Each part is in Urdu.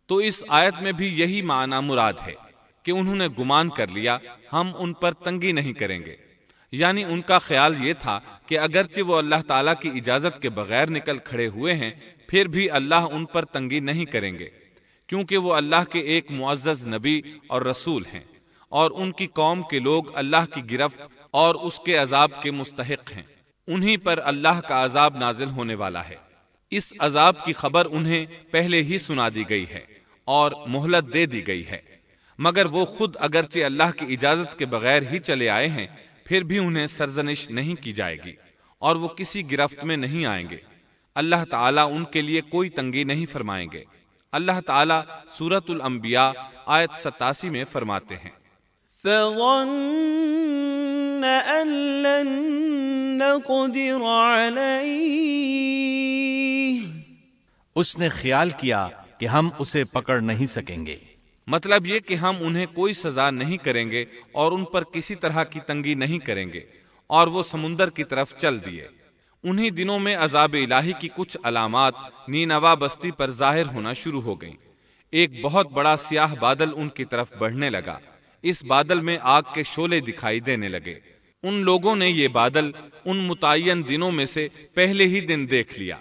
تو اس آیت میں بھی یہی معنی مراد ہے کہ انہوں نے گمان کر لیا ہم ان پر تنگی نہیں کریں گے، یعنی ان کا خیال یہ تھا کہ اگرچہ وہ اللہ تعالیٰ کی اجازت کے بغیر نکل کھڑے ہوئے ہیں پھر بھی اللہ ان پر تنگی نہیں کریں گے، کیونکہ وہ اللہ کے ایک معزز نبی اور رسول ہیں، اور ان کی قوم کے لوگ اللہ کی گرفت اور اس کے عذاب کے مستحق ہیں، انہی پر اللہ کا عذاب نازل ہونے والا ہے۔ اس عذاب کی خبر انہیں پہلے ہی سنا دی گئی ہے اور مہلت دے دی گئی ہے، مگر وہ خود اگرچہ اللہ کی اجازت کے بغیر ہی چلے آئے ہیں پھر بھی انہیں سرزنش نہیں کی جائے گی اور وہ کسی گرفت میں نہیں آئیں گے۔ اللہ تعالیٰ ان کے لیے کوئی تنگی نہیں فرمائیں گے۔ اللہ تعالیٰ سورۃ الانبیاء آیت 87 میں فرماتے ہیں، فَظَنَّ أَن لَّن نَّقْدِرَ عَلَيْهِ، اس نے خیال کیا کہ ہم اسے پکڑ نہیں سکیں گے۔ مطلب یہ کہ ہم انہیں کوئی سزا نہیں کریں گے اور ان پر کسی طرح کی تنگی نہیں کریں گے، اور وہ سمندر کی طرف چل دیے۔ انہی دنوں میں عذاب الہی کی کچھ علامات نینوا بستی پر ظاہر ہونا شروع ہو گئیں۔ ایک بہت بڑا سیاہ بادل ان کی طرف بڑھنے لگا، اس بادل میں آگ کے شعلے دکھائی دینے لگے۔ ان لوگوں نے یہ بادل ان متعین دنوں میں سے پہلے ہی دن دیکھ لیا۔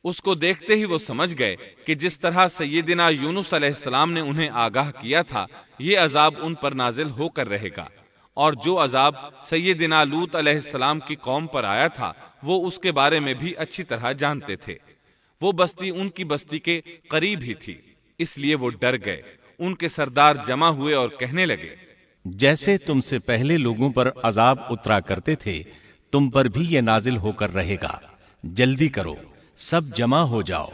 اس کو دیکھتے ہی وہ سمجھ گئے کہ جس طرح سیدنا یونس علیہ السلام نے انہیں آگاہ کیا تھا یہ عذاب ان پر نازل ہو کر رہے گا، اور جو عذاب سیدنا لوط علیہ السلام کی قوم پر آیا تھا وہ اس کے بارے میں بھی اچھی طرح جانتے تھے۔ وہ بستی ان کی بستی کے قریب ہی تھی، اس لیے وہ ڈر گئے۔ ان کے سردار جمع ہوئے اور کہنے لگے، جیسے تم سے پہلے لوگوں پر عذاب اترا کرتے تھے تم پر بھی یہ نازل ہو کر رہے گا، جلدی کرو، سب جمع ہو جاؤ۔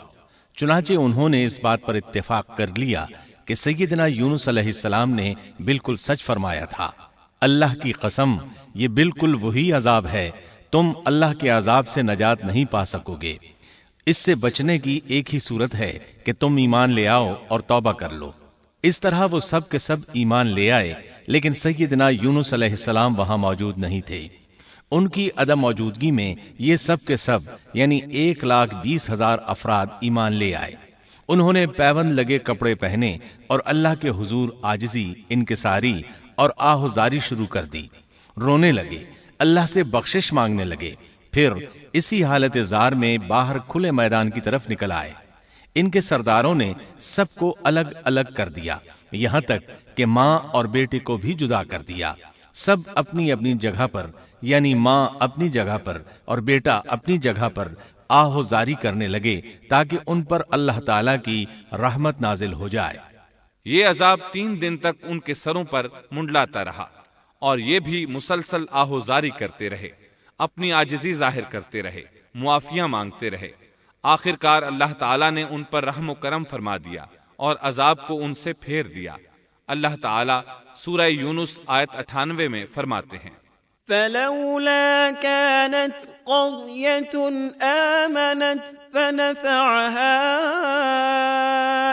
چنانچہ انہوں نے اس بات پر اتفاق کر لیا کہ سیدنا یونس علیہ السلام نے بالکل سچ فرمایا تھا۔ اللہ کی قسم، یہ بالکل وہی عذاب ہے، تم اللہ کے عذاب سے نجات نہیں پا سکو گے۔ اس سے بچنے کی ایک ہی صورت ہے کہ تم ایمان لے آؤ اور توبہ کر لو۔ اس طرح وہ سب کے سب ایمان لے آئے، لیکن سیدنا یونس علیہ السلام وہاں موجود نہیں تھے۔ ان کی عدم موجودگی میں یہ سب کے سب یعنی 1,20,000 افراد ایمان لے آئے۔ انہوں نے پیوند لگے کپڑے پہنے اور اللہ کے حضور عاجزی، انکساری اور آہوزاری شروع کر دی، رونے لگے، اللہ سے بخشش مانگنے لگے، پھر اسی حالت زار میں باہر کھلے میدان کی طرف نکل آئے۔ ان کے سرداروں نے سب کو الگ الگ کر دیا، یہاں تک کہ ماں اور بیٹے کو بھی جدا کر دیا۔ سب اپنی اپنی جگہ پر یعنی ماں اپنی جگہ پر اور بیٹا اپنی جگہ پر آہوزاری کرنے لگے تاکہ ان پر اللہ تعالیٰ کی رحمت نازل ہو جائے۔ یہ عذاب 3 دن تک ان کے سروں پر منڈلاتا رہا، اور یہ بھی مسلسل آہوزاری کرتے رہے، اپنی عاجزی ظاہر کرتے رہے، معافیاں مانگتے رہے۔ آخر کار اللہ تعالیٰ نے ان پر رحم و کرم فرما دیا اور عذاب کو ان سے پھیر دیا۔ اللہ تعالیٰ سورہ یونس آیت 98 میں فرماتے ہیں، فلولا كانت قرية آمنت فنفعها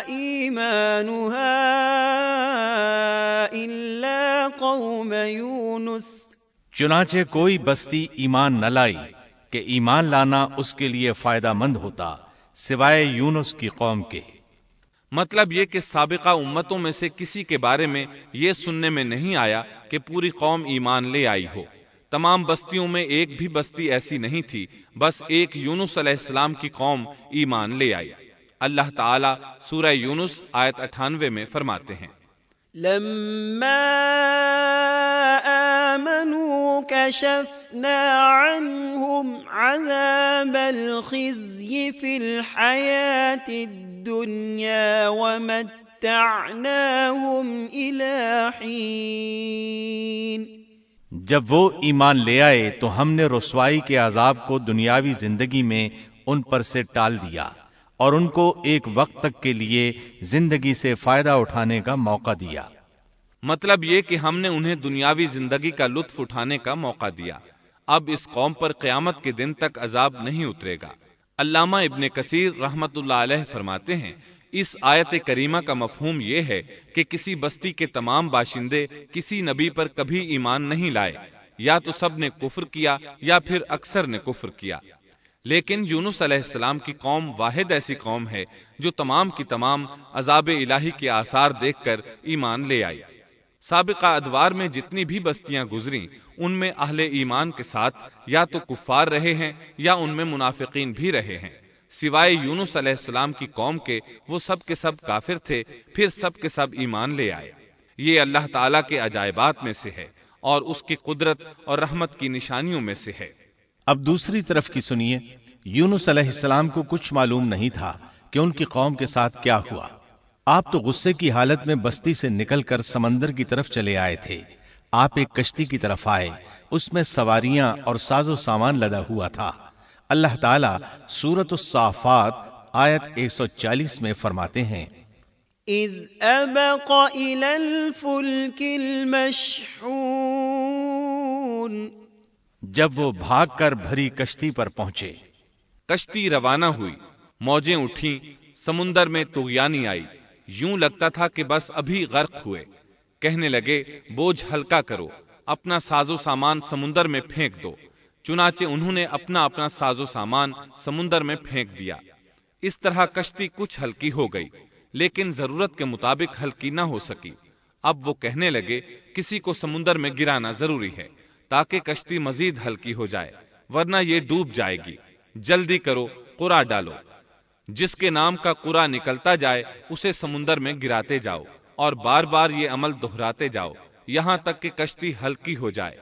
إيمانها إلا قوم يونس، چنانچہ کوئی بستی ایمان نہ لائی کہ ایمان لانا اس کے لیے فائدہ مند ہوتا سوائے یونس کی قوم کے۔ مطلب یہ کہ سابقہ امتوں میں سے کسی کے بارے میں یہ سننے میں نہیں آیا کہ پوری قوم ایمان لے آئی ہو۔ تمام بستیوں میں ایک بھی بستی ایسی نہیں تھی، بس ایک یونس علیہ السلام کی قوم ایمان لے آئی۔ اللہ تعالیٰ سورہ یونس آیت 98 میں فرماتے ہیں، لما آمنوا كشفنا عنهم عذاب الخزي في الحياة الدنيا ومتعناهم إلى حين۔ جب وہ ایمان لے آئے تو ہم نے رسوائی کے عذاب کو دنیاوی زندگی میں ان پر سے ٹال دیا اور ان کو ایک وقت تک کے لیے زندگی سے فائدہ اٹھانے کا موقع دیا۔ مطلب یہ کہ ہم نے انہیں دنیاوی زندگی کا لطف اٹھانے کا موقع دیا۔ اب اس قوم پر قیامت کے دن تک عذاب نہیں اترے گا۔ علامہ ابن کثیر رحمت اللہ علیہ فرماتے ہیں، اس آیت کریمہ کا مفہوم یہ ہے کہ کسی بستی کے تمام باشندے کسی نبی پر کبھی ایمان نہیں لائے، یا تو سب نے کفر کیا یا پھر اکثر نے کفر کیا، لیکن یونس علیہ السلام کی قوم واحد ایسی قوم ہے جو تمام کی تمام عذاب الہی کے آثار دیکھ کر ایمان لے آئی۔ سابقہ ادوار میں جتنی بھی بستیاں گزریں ان میں اہل ایمان کے ساتھ یا تو کفار رہے ہیں یا ان میں منافقین بھی رہے ہیں، سوائے یونس علیہ السلام کی قوم کے، وہ سب کے سب کافر تھے، پھر سب کے سب ایمان لے آئے۔ یہ اللہ تعالیٰ کے عجائبات میں سے ہے اور اس کی قدرت اور رحمت کی نشانیوں میں سے ہے۔ اب دوسری طرف کی سنیے، یونس علیہ السلام کو کچھ معلوم نہیں تھا کہ ان کی قوم کے ساتھ کیا ہوا۔ آپ تو غصے کی حالت میں بستی سے نکل کر سمندر کی طرف چلے آئے تھے۔ آپ ایک کشتی کی طرف آئے، اس میں سواریاں اور ساز و سامان لدا ہوا تھا۔ اللہ تعالیٰ سورۃ الصافات آیت 140 میں فرماتے ہیں، اذ ابق الى الفلك المشحون، جب وہ بھاگ کر بھری کشتی پر پہنچے۔ کشتی روانہ ہوئی، موجیں اٹھیں، سمندر میں طغیانی آئی، یوں لگتا تھا کہ بس ابھی غرق ہوئے۔ کہنے لگے بوجھ ہلکا کرو، اپنا ساز و سامان سمندر میں پھینک دو۔ چنانچہ انہوں نے اپنا اپنا ساز و سامان سمندر میں پھینک دیا۔ اس طرح کشتی کچھ ہلکی ہو گئی، لیکن ضرورت کے مطابق ہلکی نہ ہو سکی۔ اب وہ کہنے لگے کسی کو سمندر میں گرانا ضروری ہے تاکہ کشتی مزید ہلکی ہو جائے، ورنہ یہ ڈوب جائے گی۔ جلدی کرو، قرع ڈالو۔ جس کے نام کا قرع نکلتا جائے اسے سمندر میں گراتے جاؤ اور بار بار یہ عمل دہراتے جاؤ یہاں تک کہ کشتی ہلکی ہو جائے۔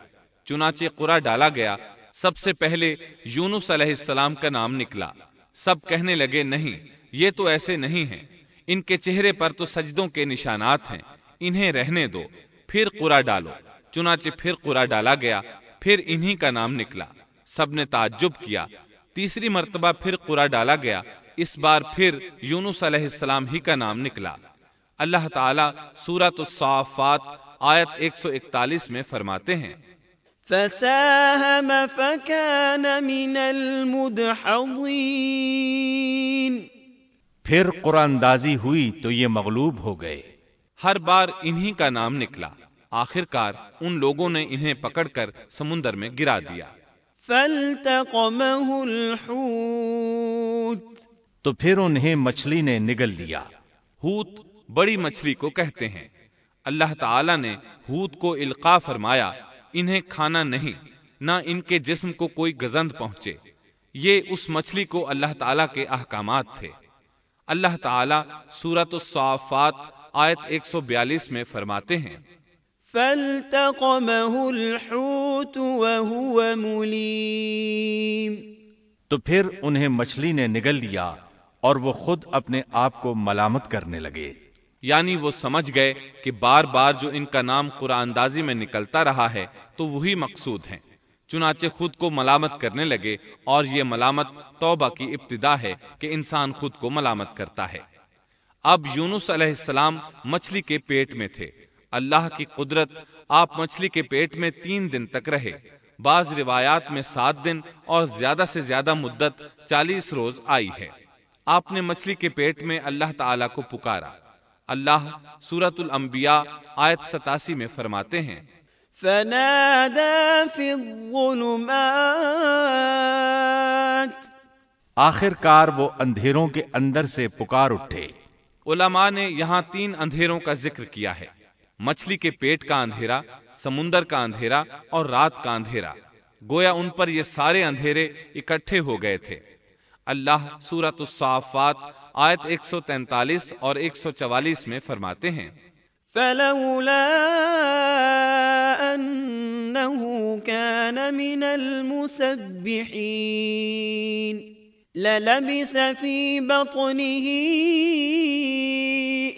چنانچہ قرع ڈالا گیا۔ سب سے پہلے یونس علیہ السلام کا نام نکلا۔ سب کہنے لگے نہیں، یہ تو ایسے نہیں ہیں، ان کے چہرے پر تو سجدوں کے نشانات ہیں، انہیں رہنے دو، پھر قرع ڈالو۔ چنانچہ پھر قرع ڈالا گیا، پھر انہی کا نام نکلا۔ سب نے تعجب کیا۔ تیسری مرتبہ پھر قرع ڈالا گیا، اس بار پھر یونس علیہ السلام ہی کا نام نکلا۔ اللہ تعالیٰ سورۃ الصافات آیت 141 میں فرماتے ہیں، فساهم فكان من المدحضين، پھر قرآن اندازی ہوئی تو یہ مغلوب ہو گئے۔ ہر بار انہی کا نام نکلا۔ آخر کار ان لوگوں نے انہیں پکڑ کر سمندر میں گرا دیا۔ فالتقمه الحوت، تو پھر انہیں مچھلی نے نگل لیا۔ حوت بڑی مچھلی کو کہتے ہیں۔ اللہ تعالیٰ نے حوت کو القاء فرمایا، انہیں کھانا نہیں، نہ ان کے جسم کو کوئی گزند پہنچے۔ یہ اس مچھلی کو اللہ تعالیٰ کے احکامات تھے۔ اللہ تعالیٰ سورۃ الصافات آیت 142 میں فرماتے ہیں، فالتقمه الحوت وهو مليم، تو پھر انہیں مچھلی نے نگل لیا اور وہ خود اپنے آپ کو ملامت کرنے لگے۔ یعنی وہ سمجھ گئے کہ بار بار جو ان کا نام قرآن اندازی میں نکلتا رہا ہے تو وہی مقصود ہیں، چنانچہ خود کو ملامت کرنے لگے، اور یہ ملامت توبہ کی ابتدا ہے کہ انسان خود کو ملامت کرتا ہے۔ اب یونس علیہ السلام مچھلی کے پیٹ میں تھے۔ اللہ کی قدرت، آپ مچھلی کے پیٹ میں 3 دن تک رہے، بعض روایات میں 7 دن اور زیادہ سے زیادہ مدت 40 روز آئی ہے۔ آپ نے مچھلی کے پیٹ میں اللہ تعالیٰ کو پکارا۔ اللہ سورۃ الانبیاء آیت 87 میں فرماتے ہیں، فنادى في الظلمات، آخر کار وہ اندھیروں کے اندر سے پکار اٹھے۔ علماء نے یہاں 3 اندھیروں کا ذکر کیا ہے، مچھلی کے پیٹ کا اندھیرا، سمندر کا اندھیرا اور رات کا اندھیرا۔ گویا ان پر یہ سارے اندھیرے اکٹھے ہو گئے تھے۔ اللہ سورۃ الصافات آیت 143 اور 144 میں فرماتے ہیں، فلولا انه كان من المسبحين للبث في بطنه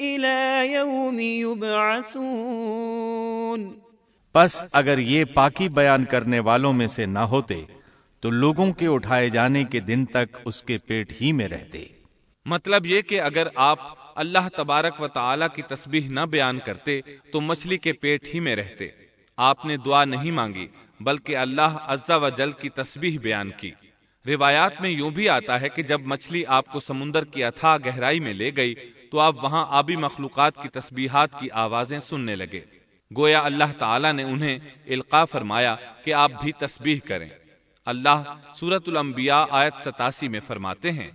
الى يوم يبعثون، پس اگر یہ پاکی بیان کرنے والوں میں سے نہ ہوتے تو لوگوں کے اٹھائے جانے کے دن تک اس کے پیٹ ہی میں رہتے۔ مطلب یہ کہ اگر آپ اللہ تبارک و تعالی کی تسبیح نہ بیان کرتے تو مچھلی کے پیٹ ہی میں رہتے۔ آپ نے دعا نہیں مانگی بلکہ اللہ عز و جل کی تسبیح بیان کی۔ روایات میں یوں بھی آتا ہے کہ جب مچھلی آپ کو سمندر کی اتھاہ گہرائی میں لے گئی تو آپ وہاں آبی مخلوقات کی تسبیحات کی آوازیں سننے لگے۔ گویا اللہ تعالیٰ نے انہیں القاء فرمایا کہ آپ بھی تسبیح کریں۔ اللہ سورۃ الانبیاء آیت 87 میں فرماتے ہیں،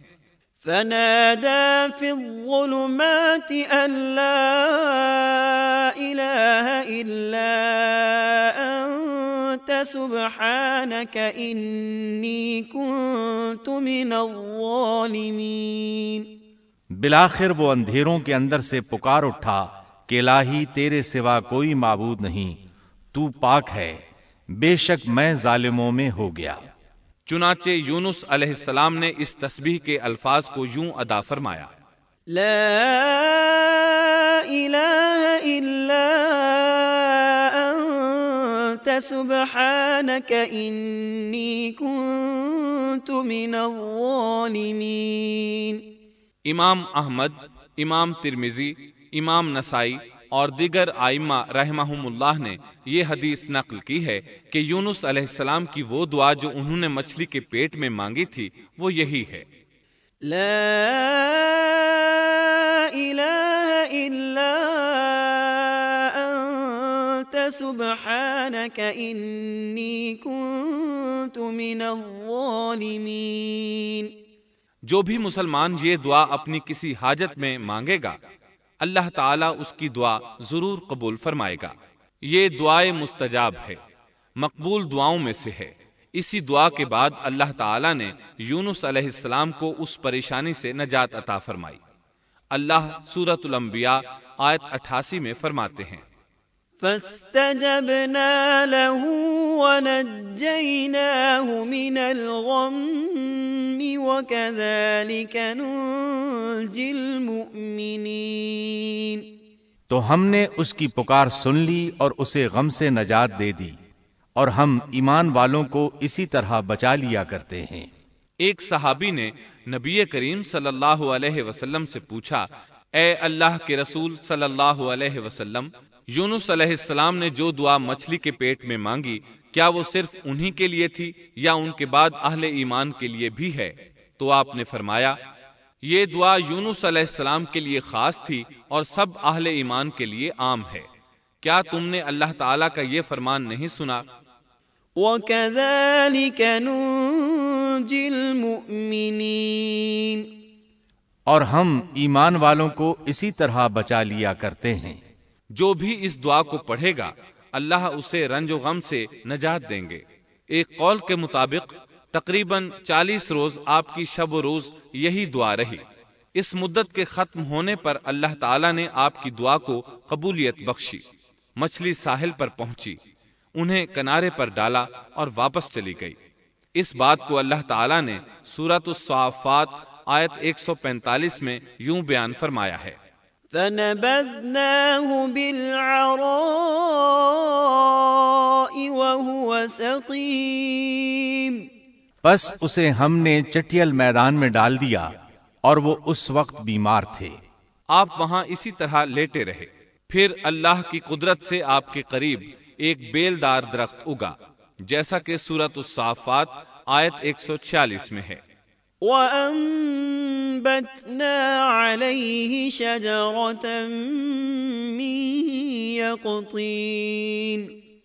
فنادى في الظلمات أن لا إله إلا أنت سبحانك إني كنت من الظالمين۔ بالآخر وہ اندھیروں کے اندر سے پکار اٹھا کہ الہی تیرے سوا کوئی معبود نہیں، تو پاک ہے، بے شک میں ظالموں میں ہو گیا۔ چنانچہ یونس علیہ السلام نے اس تسبیح کے الفاظ کو یوں ادا فرمایا: لا إله إلا أنت سبحانك إني كنت من الظالمين۔ امام احمد، امام ترمذی، امام نسائی اور دیگر ائمہ رحمہم اللہ نے یہ حدیث نقل کی ہے کہ یونس علیہ السلام کی وہ دعا جو انہوں نے مچھلی کے پیٹ میں مانگی تھی وہ یہی ہے: لا إله إلا أنت سبحانك إني كنت من الظالمين۔ جو بھی مسلمان یہ دعا اپنی کسی حاجت میں مانگے گا اللہ تعالیٰ اس کی دعا ضرور قبول فرمائے گا۔ یہ دعائے مستجاب ہے، مقبول دعاؤں میں سے ہے۔ اسی دعا کے بعد اللہ تعالیٰ نے یونس علیہ السلام کو اس پریشانی سے نجات عطا فرمائی۔ اللہ سورۃ الانبیاء آیت 88 میں فرماتے ہیں: فاستجبنا له ونجيناه من الغم وكذلك ننجي المؤمنين۔ تو ہم نے اس کی پکار سن لی اور اسے غم سے نجات دے دی، اور ہم ایمان والوں کو اسی طرح بچا لیا کرتے ہیں۔ ایک صحابی نے نبی کریم صلی اللہ علیہ وسلم سے پوچھا: اے اللہ کے رسول صلی اللہ علیہ وسلم، یونس علیہ السلام نے جو دعا مچھلی کے پیٹ میں مانگی کیا وہ صرف انہی کے لیے تھی یا ان کے بعد اہل ایمان کے لیے بھی ہے؟ تو آپ نے فرمایا: یہ دعا یونس علیہ السلام کے لیے خاص تھی اور سب اہل ایمان کے لیے عام ہے۔ کیا تم نے اللہ تعالیٰ کا یہ فرمان نہیں سنا؟ وَكَذَلِكَ نُنْجِي الْمُؤْمِنِينَ۔ اور ہم ایمان والوں کو اسی طرح بچا لیا کرتے ہیں۔ جو بھی اس دعا کو پڑھے گا اللہ اسے رنج و غم سے نجات دیں گے۔ ایک قول کے مطابق تقریباً 40 روز آپ کی شب و روز یہی دعا رہی۔ اس مدت کے ختم ہونے پر اللہ تعالیٰ نے آپ کی دعا کو قبولیت بخشی۔ مچھلی ساحل پر پہنچی، انہیں کنارے پر ڈالا اور واپس چلی گئی۔ اس بات کو اللہ تعالیٰ نے سورۃ الصافات آیت 145 میں یوں بیان فرمایا ہے: فَنَبَذْنَاهُ بِالْعَرَاءِ وَهُوَ سَقِيمٌ۔ پس اسے ہم نے چٹیل میدان میں ڈال دیا اور وہ اس وقت بیمار تھے۔ آپ وہاں اسی طرح لیٹے رہے۔ پھر اللہ کی قدرت سے آپ کے قریب ایک بیلدار درخت اگا، جیسا کہ سورۃ الصافات آیت 146 میں ہے۔ وَأَنبَتْنَا عَلَيْهِ شَجَرَةً مِّن يَقْطِينٍ۔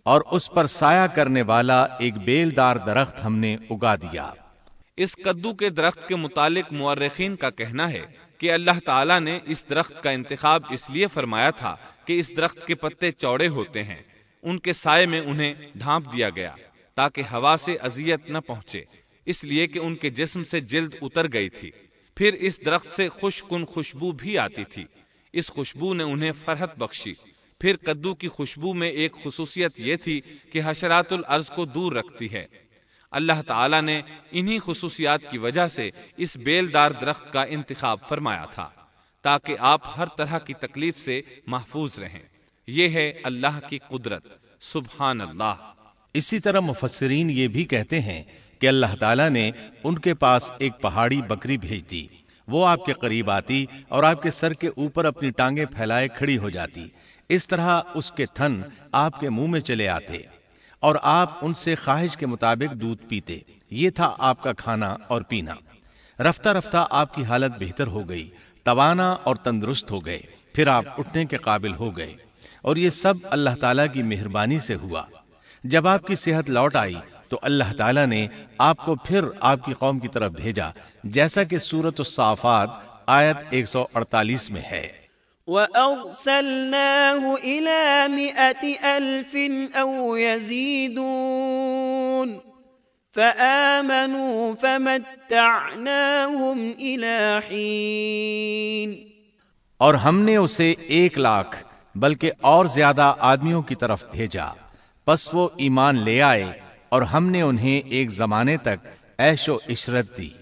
اور اس پر سایہ کرنے والا ایک بیلدار درخت ہم نے اگا دیا۔ اس کدو کے درخت کے متعلق مورخین کا کہنا ہے کہ اللہ تعالیٰ نے اس درخت کا انتخاب اس لیے فرمایا تھا کہ اس درخت کے پتے چوڑے ہوتے ہیں، ان کے سائے میں انہیں ڈھانپ دیا گیا تاکہ ہوا سے اذیت نہ پہنچے، اس لیے کہ ان کے جسم سے جلد اتر گئی تھی۔ پھر اس درخت سے خوشکن خوشبو بھی آتی تھی، اس خوشبو نے انہیں فرحت بخشی۔ پھر کدو کی خوشبو میں ایک خصوصیت یہ تھی کہ حشرات الارض کو دور رکھتی ہے۔ اللہ تعالیٰ نے انہی خصوصیات کی وجہ سے اس بیلدار درخت کا انتخاب فرمایا تھا تاکہ آپ ہر طرح کی تکلیف سے محفوظ رہیں۔ یہ ہے اللہ کی قدرت، سبحان اللہ۔ اسی طرح مفسرین یہ بھی کہتے ہیں کہ اللہ تعالیٰ نے ان کے پاس ایک پہاڑی بکری بھیج دی، وہ آپ کے قریب آتی اور آپ کے سر کے اوپر اپنی ٹانگیں پھیلائے کھڑی ہو جاتی۔ اس طرح اس کے تھن آپ کے منہ میں چلے آتے اور آپ ان سے خواہش کے مطابق دودھ پیتے۔ یہ تھا آپ کا کھانا اور پینا۔ رفتہ رفتہ آپ کی حالت بہتر ہو گئی، توانا اور تندرست ہو گئے، پھر آپ اٹھنے کے قابل ہو گئے، اور یہ سب اللہ تعالیٰ کی مہربانی سے ہوا۔ جب آپ کی صحت لوٹ آئی، تو اللہ تعالیٰ نے آپ کو پھر آپ کی قوم کی طرف بھیجا، جیسا کہ سورۃ الصافات آیت 148 میں ہے۔ وَأَرْسَلْنَاهُ إِلَى 100,000 أَوْ يَزِيدُونَ فَآمَنُوا فَمَتَّعْنَاهُمْ إِلَى حِينٍ۔ اور ہم نے اسے 1,00,000 بلکہ اور زیادہ آدمیوں کی طرف بھیجا، پس وہ ایمان لے آئے اور ہم نے انہیں ایک زمانے تک عیش و عشرت دی۔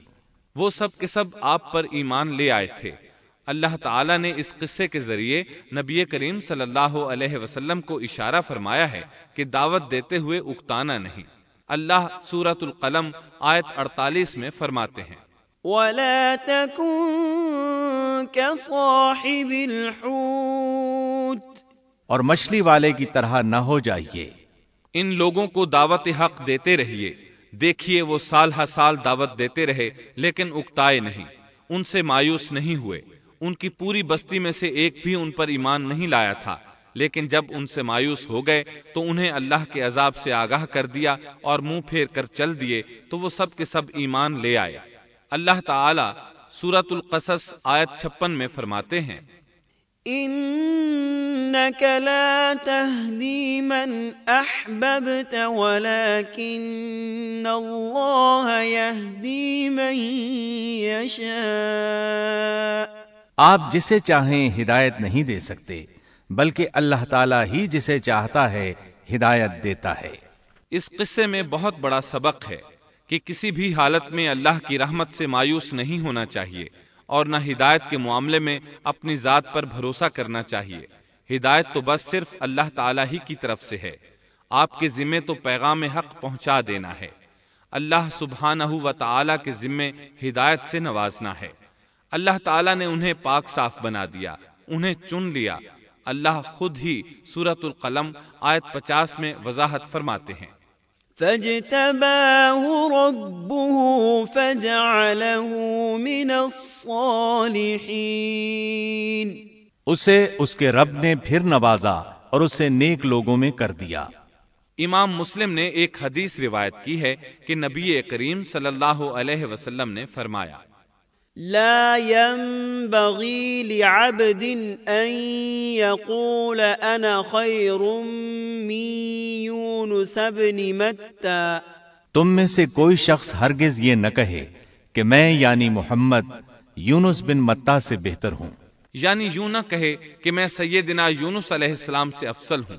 وہ سب کے سب آپ پر ایمان لے آئے تھے۔ اللہ تعالیٰ نے اس قصے کے ذریعے نبی کریم صلی اللہ علیہ وسلم کو اشارہ فرمایا ہے کہ دعوت دیتے ہوئے اکتانا نہیں۔ اللہ سورۃ القلم آیت 48 میں فرماتے ہیں، وَلَا تَكُن كَصَاحِبِ الْحُوتِ، اور مچھلی والے کی طرح نہ ہو جائیے۔ ان لوگوں کو دعوت حق دیتے رہیے۔ دیکھیے وہ سال ہر سال دعوت دیتے رہے لیکن اکتائے نہیں، ان سے مایوس نہیں ہوئے۔ ان کی پوری بستی میں سے ایک بھی ان پر ایمان نہیں لایا تھا، لیکن جب ان سے مایوس ہو گئے تو انہیں اللہ کے عذاب سے آگاہ کر دیا اور منہ پھیر کر چل دیے، تو وہ سب کے سب ایمان لے آئے۔ اللہ تعالی سورۃ القصص آیت 56 میں فرماتے ہیں، إنك لا تهدي من أحببت ولكن الله يهدي من يشاء۔ آپ جسے چاہیں ہدایت نہیں دے سکتے، بلکہ اللہ تعالیٰ ہی جسے چاہتا ہے ہدایت دیتا ہے۔ اس قصے میں بہت بڑا سبق ہے کہ کسی بھی حالت میں اللہ کی رحمت سے مایوس نہیں ہونا چاہیے اور نہ ہدایت کے معاملے میں اپنی ذات پر بھروسہ کرنا چاہیے۔ ہدایت تو بس صرف اللہ تعالیٰ ہی کی طرف سے ہے۔ آپ کے ذمے تو پیغام حق پہنچا دینا ہے۔ اللہ سبحانہ و تعالیٰ کے ذمے ہدایت سے نوازنا ہے۔ اللہ تعالیٰ نے انہیں پاک صاف بنا دیا، انہیں چن لیا۔ اللہ خود ہی سورۃ القلم آیت 50 میں وضاحت فرماتے ہیں، فاجتباه ربه فجعله من الصالحين۔ اسے اس کے رب نے پھر نوازا اور اسے نیک لوگوں میں کر دیا۔ امام مسلم نے ایک حدیث روایت کی ہے کہ نبی کریم صلی اللہ علیہ وسلم نے فرمایا، لا ينبغي لعبد ان يقول انا خير من يونس بن متى۔ تم میں سے کوئی شخص ہرگز یہ نہ کہے کہ میں یعنی محمد یونس بن متی سے بہتر ہوں، یعنی یوں نہ کہے کہ میں سیدنا یونس علیہ السلام سے افضل ہوں۔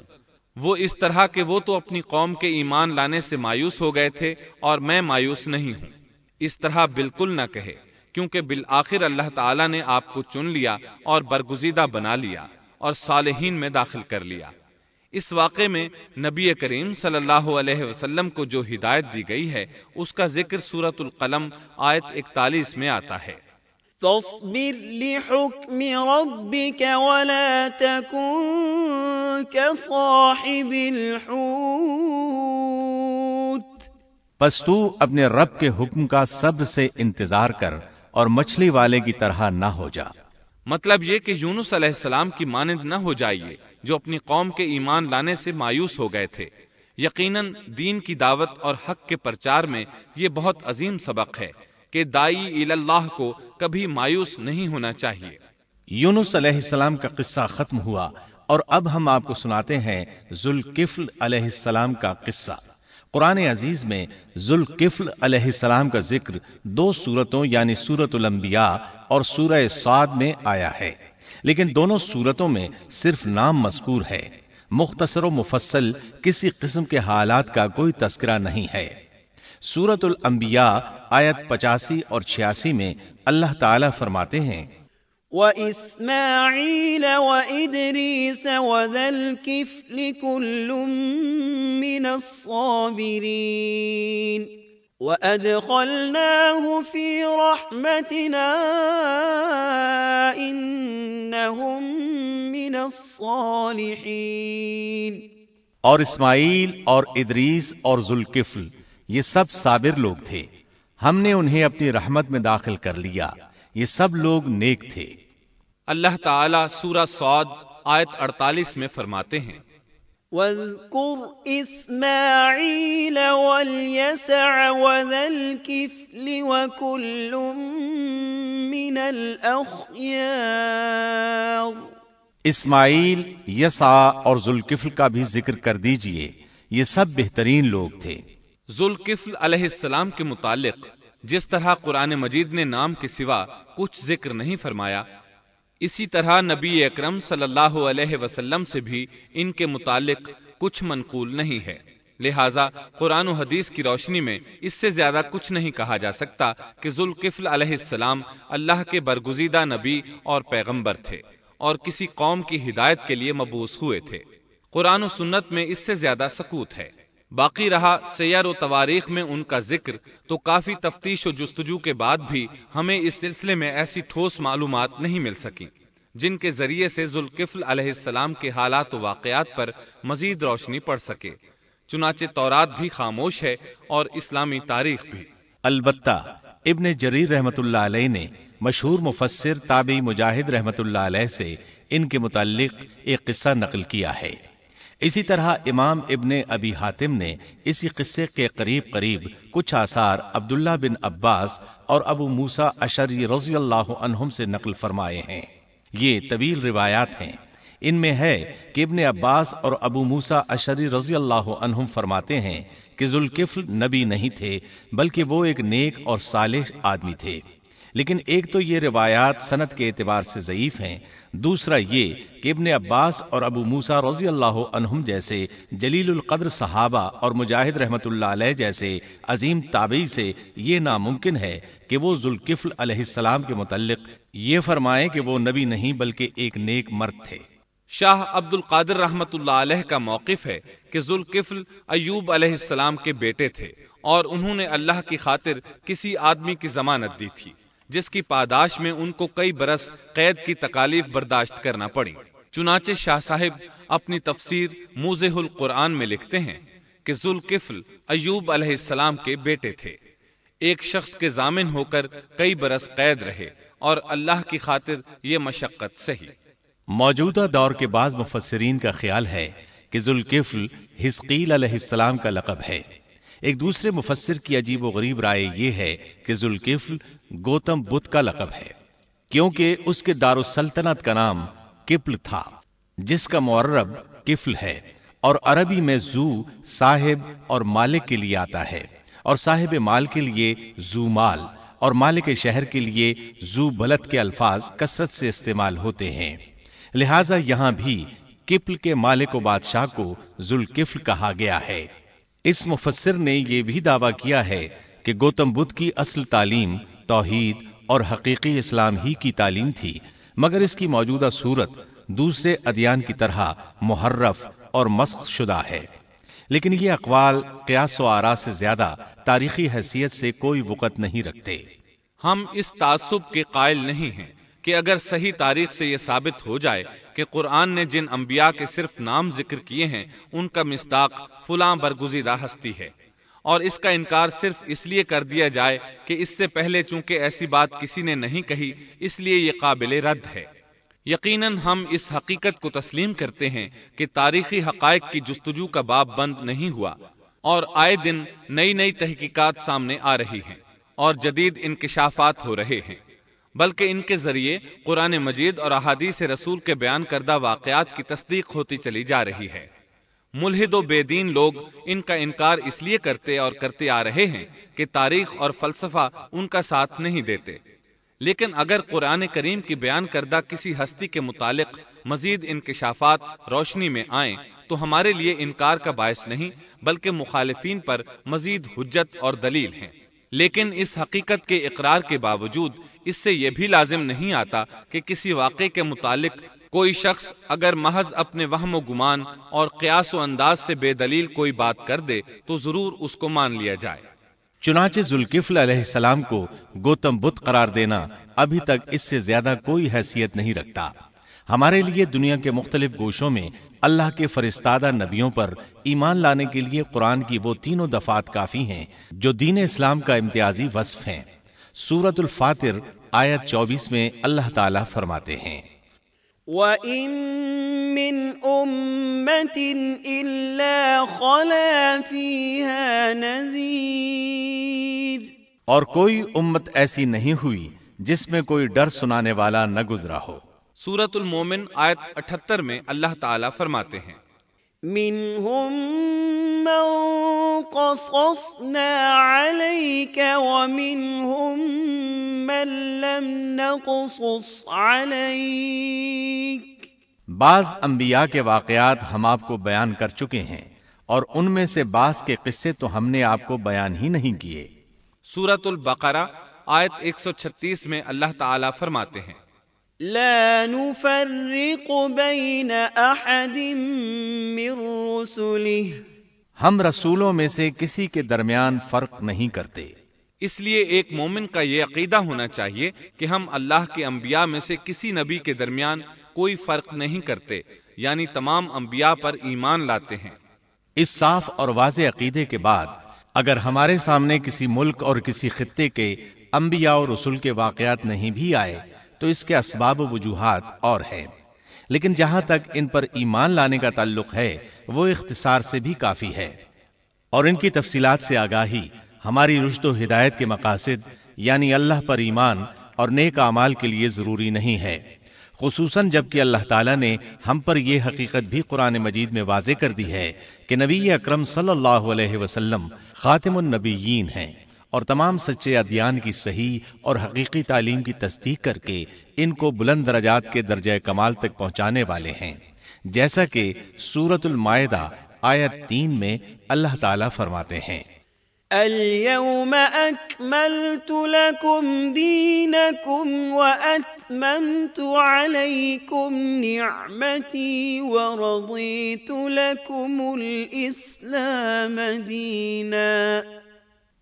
وہ اس طرح کہ وہ تو اپنی قوم کے ایمان لانے سے مایوس ہو گئے تھے اور میں مایوس نہیں ہوں، اس طرح بالکل نہ کہے، کیونکہ بالآخر اللہ تعالیٰ نے آپ کو چن لیا اور برگزیدہ بنا لیا اور صالحین میں داخل کر لیا۔ اس واقعے میں نبی کریم صلی اللہ علیہ وسلم کو جو ہدایت دی گئی ہے اس کا ذکر سورۃ القلم آیت 41 میں آتا ہے، فاصبر لحكم ربك ولا تكن كصاحب الحوت۔ پس تو اپنے رب کے حکم کا صبر سے انتظار کر اور مچھلی والے کی طرح نہ ہو جا۔ مطلب یہ کہ یونس علیہ السلام کی مانند نہ ہو جائیے جو اپنی قوم کے ایمان لانے سے مایوس ہو گئے تھے۔ یقیناً دین کی دعوت اور حق کے پرچار میں یہ بہت عظیم سبق ہے کہ دائی اللہ کو کبھی مایوس نہیں ہونا چاہیے۔ یونس علیہ السلام کا قصہ ختم ہوا اور اب ہم آپ کو سناتے ہیں ذوالکفل علیہ السلام کا قصہ۔ قرآن عزیز میں ذوالکفل علیہ السلام کا ذکر 2 سورتوں یعنی سورۃ الانبیاء اور سورہ صاد میں آیا ہے، لیکن دونوں سورتوں میں صرف نام مذکور ہے، مختصر و مفصل کسی قسم کے حالات کا کوئی تذکرہ نہیں ہے۔ سورۃ الانبیاء آیت 85 اور 86 میں اللہ تعالیٰ فرماتے ہیں، وَإِسْمَاعِيلَ وَإِدْرِيسَ وَذَا الْكِفْلِ كُلٌّ مِّنَ الصَّابِرِينَ وَأَدْخَلْنَاهُ فِي رَحْمَتِنَا إِنَّهُم مِّنَ الصَّالِحِينَ۔ اور اسماعیل اور ادریس اور ذوالکفل یہ سب صابر لوگ تھے، ہم نے انہیں اپنی رحمت میں داخل کر لیا، یہ سب لوگ نیک تھے۔ اللہ تعالیٰ سورہ صاد آیت 48 میں فرماتے ہیں، واذكر إسماعيل واليسع وذا الكفل وكل من الأخيار۔ اسماعیل، یسع اور ذوالکفل کا بھی ذکر کر دیجئے، یہ سب بہترین لوگ تھے۔ ذوالکفل علیہ السلام کے متعلق جس طرح قرآن مجید نے نام کے سوا کچھ ذکر نہیں فرمایا، اسی طرح نبی اکرم صلی اللہ علیہ وسلم سے بھی ان کے متعلق کچھ منقول نہیں ہے، لہٰذا قرآن و حدیث کی روشنی میں اس سے زیادہ کچھ نہیں کہا جا سکتا کہ ذوالکفل علیہ السلام اللہ کے برگزیدہ نبی اور پیغمبر تھے اور کسی قوم کی ہدایت کے لیے مبعوث ہوئے تھے۔ قرآن و سنت میں اس سے زیادہ سکوت ہے۔ باقی رہا سیر و تواریخ میں ان کا ذکر، تو کافی تفتیش و جستجو کے بعد بھی ہمیں اس سلسلے میں ایسی ٹھوس معلومات نہیں مل سکیں جن کے ذریعے سے ذوالکفل علیہ السلام کے حالات و واقعات پر مزید روشنی پڑ سکے۔ چنانچہ تورات بھی خاموش ہے اور اسلامی تاریخ بھی۔ البتہ ابن جریر رحمت اللہ علیہ نے مشہور مفسر تابعی مجاہد رحمت اللہ علیہ سے ان کے متعلق ایک قصہ نقل کیا ہے۔ اسی طرح امام ابن ابی حاتم نے اسی قصے کے قریب کچھ آثار عبداللہ بن عباس اور ابو موسیٰ اشعری رضی اللہ عنہم سے نقل فرمائے ہیں۔ یہ طویل روایات ہیں۔ ان میں ہے کہ ابن عباس اور ابو موسیٰ اشعری رضی اللہ عنہم فرماتے ہیں کہ ذوالکفل نبی نہیں تھے، بلکہ وہ ایک نیک اور صالح آدمی تھے۔ لیکن ایک تو یہ روایات سند کے اعتبار سے ضعیف ہیں، دوسرا یہ کہ ابن عباس اور ابو موسیٰ رضی اللہ عنہم جیسے جلیل القدر صحابہ اور مجاہد رحمت اللہ علیہ جیسے عظیم تابعی سے یہ ناممکن ہے کہ وہ ذوالکفل علیہ السلام کے متعلق یہ فرمائیں کہ وہ نبی نہیں بلکہ ایک نیک مرد تھے۔ شاہ عبد القادر رحمت اللہ علیہ کا موقف ہے کہ ذوالکفل ایوب علیہ السلام کے بیٹے تھے اور انہوں نے اللہ کی خاطر کسی آدمی کی ضمانت دی تھی جس کی پاداش میں ان کو کئی برس قید کی تکالیف برداشت کرنا پڑی۔ چنانچہ شاہ صاحب اپنی تفسیر موضح القرآن میں لکھتے ہیں کہ ذوالکفل ایوب علیہ السلام کے بیٹے تھے، ایک شخص کے ضامن ہو کر کئی برس قید رہے اور اللہ کی خاطر یہ مشقت سہی۔ موجودہ دور کے بعض مفسرین کا خیال ہے کہ ذوالکفل حزقیل علیہ السلام کا لقب ہے۔ ایک دوسرے مفسر کی عجیب و غریب رائے یہ ہے کہ ذوالکفل گوتم بدھ کا لقب ہے، کیونکہ اس کے دارالسلطنت کا نام کپل تھا، جس کا معرب کفل ہے، اور عربی میں ذو صاحب اور مالک کے لیے آتا ہے، اور صاحب مال کے لیے ذو مال اور مالک شہر کے لیے ذو بلد کے الفاظ کثرت سے استعمال ہوتے ہیں۔ لہذا یہاں بھی کپل کے مالک و بادشاہ کو ذوالکفل کہا گیا ہے۔ اس مفسر نے یہ بھی دعویٰ کیا ہے کہ گوتم بدھ کی اصل تعلیم توحید اور حقیقی اسلام ہی کی تعلیم تھی، مگر اس کی موجودہ صورت دوسرے ادیان کی طرح محرف اور مسخ شدہ ہے۔ لیکن یہ اقوال قیاس و آراء سے زیادہ تاریخی حیثیت سے کوئی وقت نہیں رکھتے۔ ہم اس تعصب کے قائل نہیں ہیں کہ اگر صحیح تاریخ سے یہ ثابت ہو جائے کہ قرآن نے جن انبیاء کے صرف نام ذکر کیے ہیں ان کا مصداق فلاں برگزیدہ ہستی ہے، اور اس کا انکار صرف اس لیے کر دیا جائے کہ اس سے پہلے چونکہ ایسی بات کسی نے نہیں کہی اس لیے یہ قابل رد ہے۔ یقیناً ہم اس حقیقت کو تسلیم کرتے ہیں کہ تاریخی حقائق کی جستجو کا باب بند نہیں ہوا، اور آئے دن نئی نئی تحقیقات سامنے آ رہی ہیں اور جدید انکشافات ہو رہے ہیں، بلکہ ان کے ذریعے قرآن مجید اور احادیث رسول کے بیان کردہ واقعات کی تصدیق ہوتی چلی جا رہی ہے۔ ملحد و بے دین لوگ ان کا انکار اس لیے کرتے اور کرتے آ رہے ہیں کہ تاریخ اور فلسفہ ان کا ساتھ نہیں دیتے، لیکن اگر قرآن کریم کی بیان کردہ کسی ہستی کے متعلق مزید انکشافات روشنی میں آئیں تو ہمارے لیے انکار کا باعث نہیں بلکہ مخالفین پر مزید حجت اور دلیل ہیں۔ لیکن اس حقیقت کے اقرار کے باوجود اس سے یہ بھی لازم نہیں آتا کہ کسی واقعے کے متعلق کوئی شخص اگر محض اپنے وہم و گمان اور قیاس و انداز سے بے دلیل کوئی بات کر دے تو ضرور اس کو مان لیا جائے۔ چنانچہ ذوالکفل علیہ السلام کو گوتم بدھ قرار دینا ابھی تک اس سے زیادہ کوئی حیثیت نہیں رکھتا۔ ہمارے لیے دنیا کے مختلف گوشوں میں اللہ کے فرستادہ نبیوں پر ایمان لانے کے لیے قرآن کی وہ تینوں دفعات کافی ہیں جو دین اسلام کا امتیازی وصف ہیں۔ سورۃ الفاتر آیت 24 میں اللہ تعالیٰ فرماتے ہیں، وَإِن من أمة إلا خلا فيها نذير، اور کوئی امت ایسی نہیں ہوئی جس میں کوئی ڈر سنانے والا نہ گزرا ہو۔ سورۃ المومن آیت 78 میں اللہ تعالیٰ فرماتے ہیں منهم من قصصنا عليك ومنهم من لم نقصص عليك، بعض انبیاء کے واقعات ہم آپ کو بیان کر چکے ہیں اور ان میں سے بعض کے قصے تو ہم نے آپ کو بیان ہی نہیں کیے۔ سورۃ البقرہ آیت 136 میں اللہ تعالیٰ فرماتے ہیں لا نفرق بين احد من رسله، ہم رسولوں میں سے کسی کے درمیان فرق نہیں کرتے۔ اس لیے ایک مومن کا یہ عقیدہ ہونا چاہیے کہ ہم اللہ کے انبیاء میں سے کسی نبی کے درمیان کوئی فرق نہیں کرتے، یعنی تمام انبیاء پر ایمان لاتے ہیں۔ اس صاف اور واضح عقیدے کے بعد اگر ہمارے سامنے کسی ملک اور کسی خطے کے انبیاء اور رسول کے واقعات نہیں بھی آئے تو اس کے اسباب و وجوہات اور ہیں، لیکن جہاں تک ان پر ایمان لانے کا تعلق ہے وہ اختصار سے بھی کافی ہے، اور ان کی تفصیلات سے آگاہی ہماری رشد و ہدایت کے مقاصد یعنی اللہ پر ایمان اور نیک اعمال کے لیے ضروری نہیں ہے، خصوصاً جبکہ اللہ تعالیٰ نے ہم پر یہ حقیقت بھی قرآن مجید میں واضح کر دی ہے کہ نبی اکرم صلی اللہ علیہ وسلم خاتم النبیین ہیں اور تمام سچے ادیان کی صحیح اور حقیقی تعلیم کی تصدیق کر کے ان کو بلند درجات کے درجہ کمال تک پہنچانے والے ہیں، جیسا کہ سورۃ المائدہ آیت 3 میں اللہ تعالیٰ فرماتے ہیں اليوم أكملت لكم دينكم وأتممت عليكم نعمتي ورضيت لكم الإسلام دينا،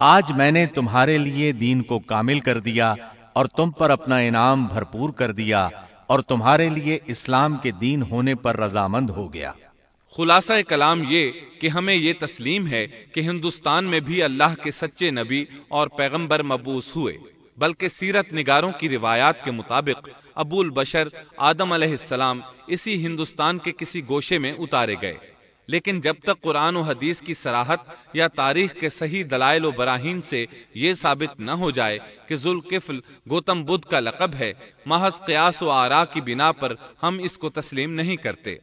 آج میں نے تمہارے لیے دین کو کامل کر دیا اور تم پر اپنا انعام بھرپور کر دیا اور تمہارے لیے اسلام کے دین ہونے پر رضامند ہو گیا۔ خلاصہ کلام یہ کہ ہمیں یہ تسلیم ہے کہ ہندوستان میں بھی اللہ کے سچے نبی اور پیغمبر مبعوث ہوئے، بلکہ سیرت نگاروں کی روایات کے مطابق ابو البشر آدم علیہ السلام اسی ہندوستان کے کسی گوشے میں اتارے گئے، لیکن جب تک قرآن و حدیث کی صراحت یا تاریخ کے صحیح دلائل و براہین سے یہ ثابت نہ ہو جائے کہ ذوالکفل گوتم بدھ کا لقب ہے، محض قیاس و آراء کی بنا پر ہم اس کو تسلیم نہیں کرتے،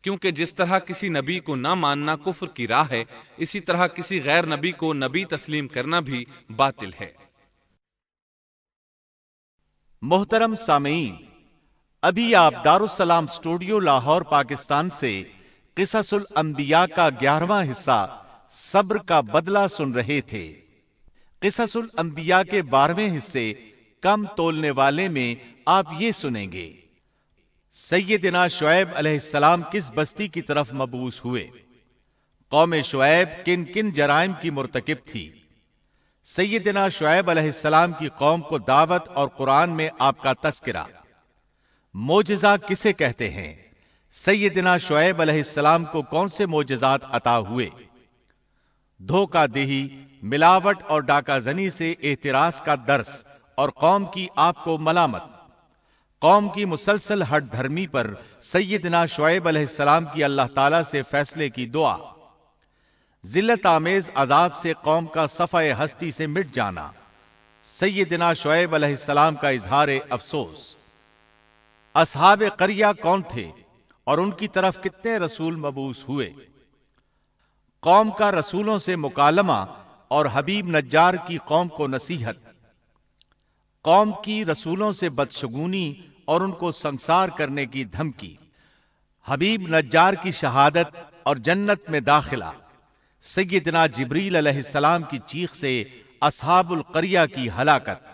کیونکہ جس طرح کسی نبی کو نہ ماننا کفر کی راہ ہے، اسی طرح کسی غیر نبی کو نبی تسلیم کرنا بھی باطل ہے۔ محترم سامعین، ابھی آپ دارالسلام اسٹوڈیو لاہور پاکستان سے قصص الانبیاء کا 11واں حصہ صبر کا بدلہ سن رہے تھے۔ قصص الانبیاء کے 12ویں حصے کم تولنے والے میں آپ یہ سنیں گے سیدنا شعیب علیہ السلام کس بستی کی طرف مبعوث ہوئے، قوم شعیب کن کن جرائم کی مرتکب تھی، سیدنا شعیب علیہ السلام کی قوم کو دعوت اور قرآن میں آپ کا تذکرہ، معجزہ کسے کہتے ہیں، سیدنا شعیب علیہ السلام کو کون سے معجزات عطا ہوئے، دھوکہ دہی، ملاوٹ اور ڈاکہ زنی سے احتراز کا درس اور قوم کی آپ کو ملامت، قوم کی مسلسل ہٹ دھرمی پر سیدنا شعیب علیہ السلام کی اللہ تعالیٰ سے فیصلے کی دعا، ذلت آمیز عذاب سے قوم کا صفحہ ہستی سے مٹ جانا، سیدنا شعیب علیہ السلام کا اظہار افسوس، اصحاب قریہ کون تھے اور ان کی طرف کتنے رسول مبعوث ہوئے، قوم کا رسولوں سے مکالمہ اور حبیب نجار کی قوم کو نصیحت، قوم کی رسولوں سے بدشگونی اور ان کو سنسار کرنے کی دھمکی، حبیب نجار کی شہادت اور جنت میں داخلہ، سیدنا جبریل علیہ السلام کی چیخ سے اصحاب القریہ کی ہلاکت،